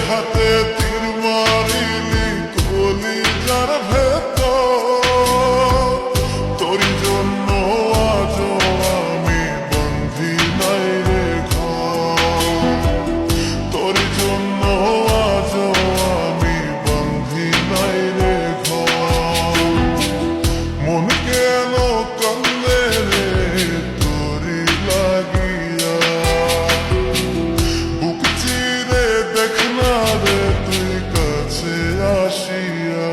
হাতে তীর মারিলি কলিজার ভেতর, তোরি জন্য আজও আমি বন্ধি নাই রে ঘর, তোরি জন্য আজও আমি বন্ধি নাই রে ঘর। মন কেন কান্দে রে তোরি লাগিয়া, বুক চিরে দেখ না রে তুই কাছে আসিয়া।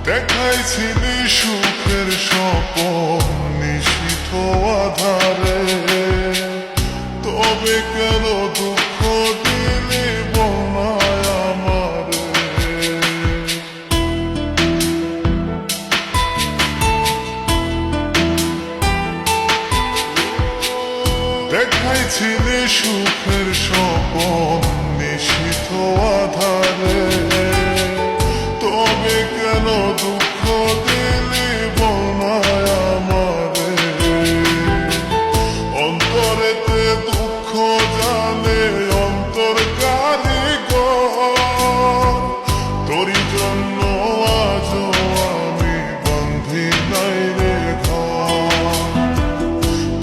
দেখাইছিলি সুখের স্বপন নিশীথ আধারে, তবে কেন দুঃখ দিলি বনায় আমারে। দেখাইছিলি সুখের স্বপন নিশীথ আধারে, তবে কেন দুঃখ দিলি বনায় আমারে। অন্তরেতে দুঃখ জানে অন্তর কারিগর, তোরি জন্য আজও আমি বন্ধি নাই রে ঘর,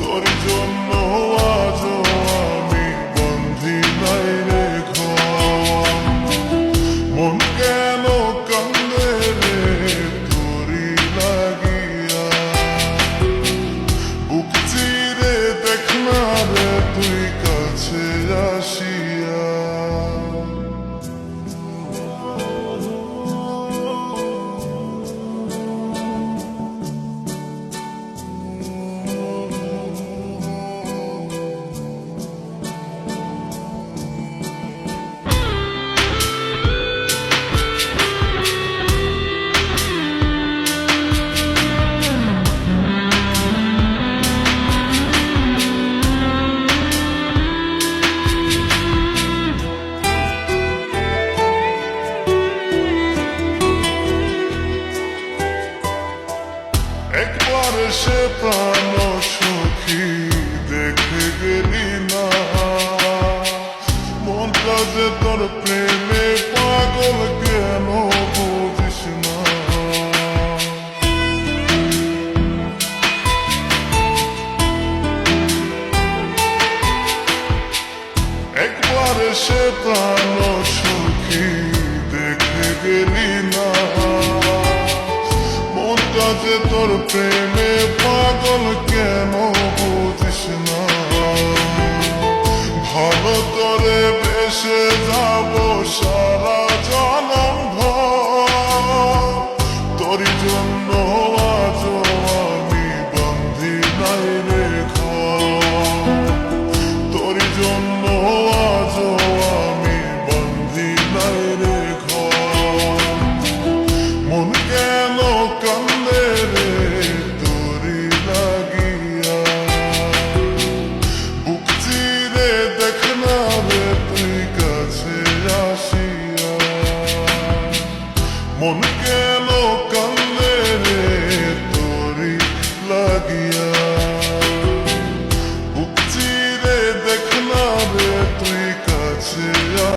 তোরি জন্য আজও আমি বন্ধি নাই রে ঘর। মন কেন কান্দে রে তোরি লাগিয়া, বুক চিরে দেখ না রে তুই কাছে আসিয়া। একবার সে প্রাণ সখী দেখে গেলি না, মনটা যে তোর প্রেমে পাগল কেন বুঝিস না। একবার সে প্রাণ সখী দেখে গেলি না, মনটা যে তোর প্রেমে পাগল কেন বুঝিস না। ভালো করে বেসে যাব সারা জনম ভর, তোরি জন্য আজও আমি বন্ধি নাই রে ঘর, তোরি জন্য আজও আমি বন্ধি নাই রে ঘর। মন কেন কান্দে রে তোরি লাগিয়া, বুক চিরে দেখ না রে তুই কাছে আসিয়া। মন